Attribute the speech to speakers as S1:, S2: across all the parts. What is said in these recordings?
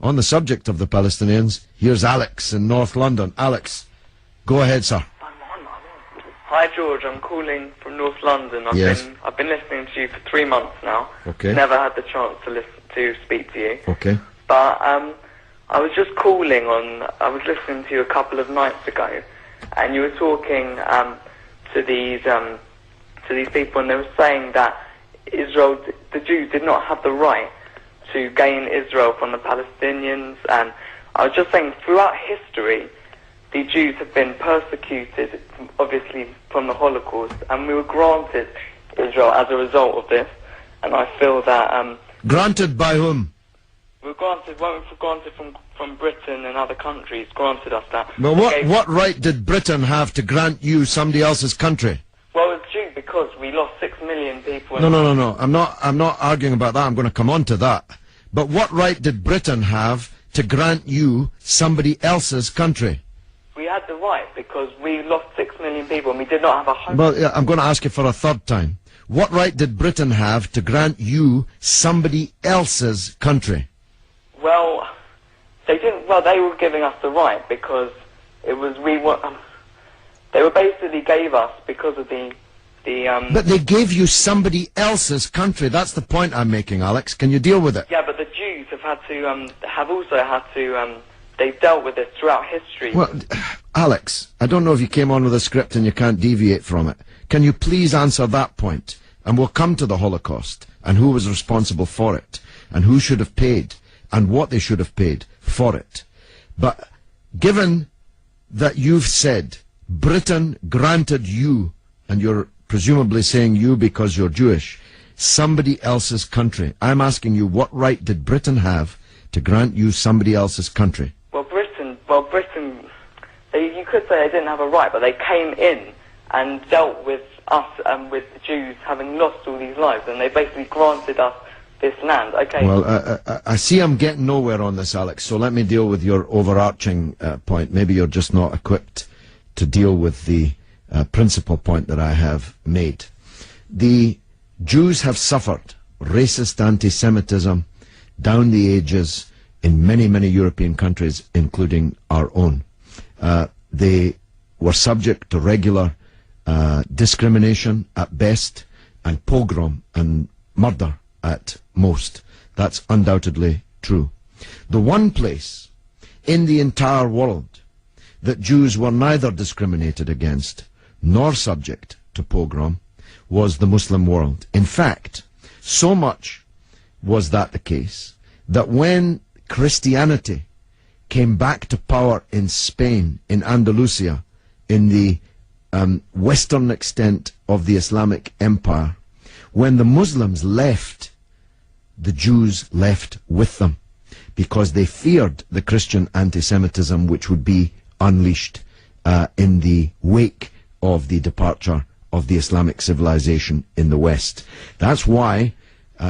S1: on the subject of the Palestinians. Here's Alex in North London. Alex, go ahead, sir.
S2: Hi George, I'm calling from North London. I've been listening to you for 3 months now.
S1: Okay.
S2: Never had the chance to speak to you.
S1: Okay.
S2: But I was just calling on. I was listening to you a couple of nights ago, and you were talking to these people, and they were saying that Israel, the Jews, did not have the right to gain Israel from the Palestinians. And I was just saying, throughout history, the Jews have been persecuted, obviously, from the Holocaust, and we were granted Israel as a result of this. And I feel that...
S1: granted by whom?
S2: We were granted from Britain and other countries, granted us that.
S1: Well, what right did Britain have to grant you somebody else's country?
S2: Well, it's due because we lost 6 million people.
S1: No. I'm not arguing about that. I'm going to come on to that. But what right did Britain have to grant you somebody else's country?
S2: We had the right because we lost 6 million people and we did not have a home.
S1: Well, yeah, I'm going to ask you for a third time. What right did Britain have to grant you somebody else's country?
S2: Well, they didn't. Well, they were giving us the right because it was they were basically gave us because of the.
S1: But they gave you somebody else's country. That's the point I'm making, Alex. Can you deal with it?
S2: Yeah, but the Jews have had to have also had to. They've dealt with this throughout history.
S1: Well, Alex, I don't know if you came on with a script and you can't deviate from it. Can you please answer that point? And we'll come to the Holocaust and who was responsible for it and who should have paid and what they should have paid for it. But given that you've said Britain granted you, and you're presumably saying you because you're Jewish, somebody else's country, I'm asking you, what right did Britain have to grant you somebody else's country?
S2: Britain, you could say they didn't have a right, but they came in and dealt with us and with the Jews having lost all these lives, and they basically granted us this land. Okay.
S1: Well, I see I'm getting nowhere on this, Alex, so let me deal with your overarching point. Maybe you're just not equipped to deal with the principal point that I have made. The Jews have suffered racist anti-Semitism down the ages in many, many European countries, including our own. They were subject to regular discrimination at best, and pogrom and murder at most. That's undoubtedly true. The one place in the entire world that Jews were neither discriminated against nor subject to pogrom was the Muslim world. In fact, so much was that the case that when Christianity came back to power in Spain, in Andalusia, in the western extent of the Islamic Empire, when the Muslims left, the Jews left with them because they feared the Christian anti-Semitism which would be unleashed in the wake of the departure of the Islamic civilization in the West. That's why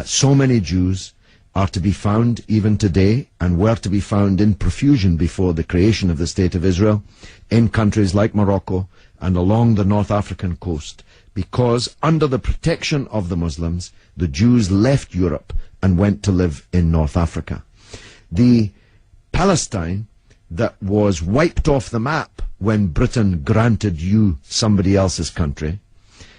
S1: so many Jews are to be found even today, and were to be found in profusion before the creation of the State of Israel, in countries like Morocco and along the North African coast, because under the protection of the Muslims, the Jews left Europe and went to live in North Africa. The Palestine that was wiped off the map when Britain granted you somebody else's country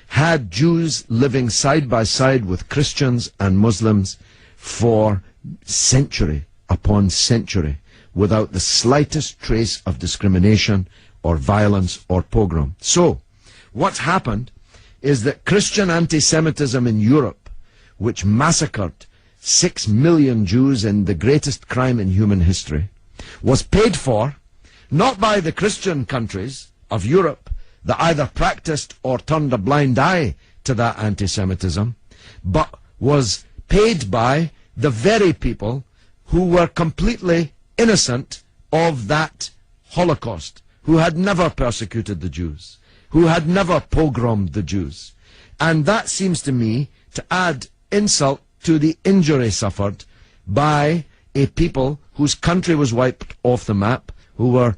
S1: had Jews living side by side with Christians and Muslims for century upon century without the slightest trace of discrimination or violence or pogrom. So, what's happened is that Christian anti-Semitism in Europe, which massacred 6 million Jews in the greatest crime in human history, was paid for not by the Christian countries of Europe that either practiced or turned a blind eye to that anti-Semitism, but was paid by the very people who were completely innocent of that Holocaust, who had never persecuted the Jews, who had never pogromed the Jews. And that seems to me to add insult to the injury suffered by a people whose country was wiped off the map, who were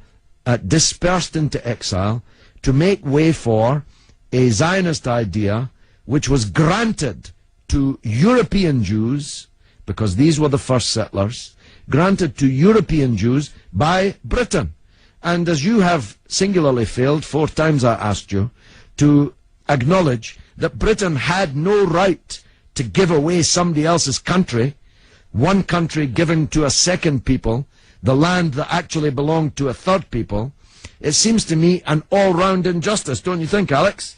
S1: dispersed into exile, to make way for a Zionist idea which was granted to European Jews, because these were the first settlers, granted to European Jews by Britain. And as you have singularly failed, 4 times I asked you, to acknowledge that Britain had no right to give away somebody else's country, one country giving to a second people, the land that actually belonged to a third people, it seems to me an all-round injustice, don't you think, Alex?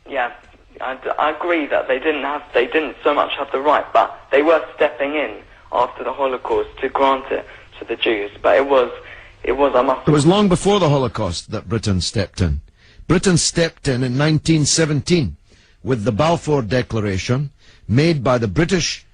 S2: Yeah, I agree that they didn't so much have the right, but they were stepping in after the Holocaust to grant it to the Jews. But it was
S1: long before the Holocaust that Britain stepped in. Britain stepped in 1917 with the Balfour Declaration made by the British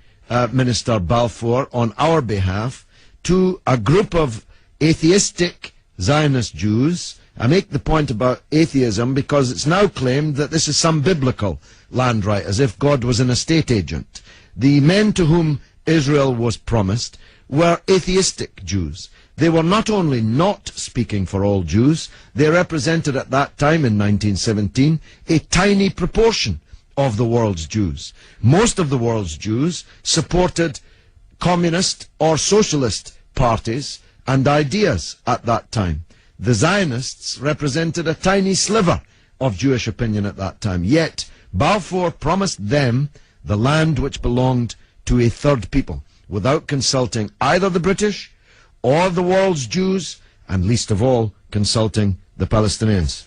S1: Minister Balfour on our behalf to a group of atheistic Zionist Jews. I make the point about atheism because it's now claimed that this is some biblical land right, as if God was an estate agent. The men to whom Israel was promised were atheistic Jews. They were not only not speaking for all Jews, they represented at that time in 1917 a tiny proportion of the world's Jews. Most of the world's Jews supported communist or socialist parties and ideas at that time. The Zionists represented a tiny sliver of Jewish opinion at that time. Yet Balfour promised them the land which belonged to a third people, without consulting either the British or the world's Jews, and least of all, consulting the Palestinians.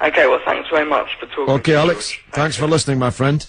S2: Okay, well, thanks very much for talking.
S1: Okay, Alex, thanks for listening, my friend.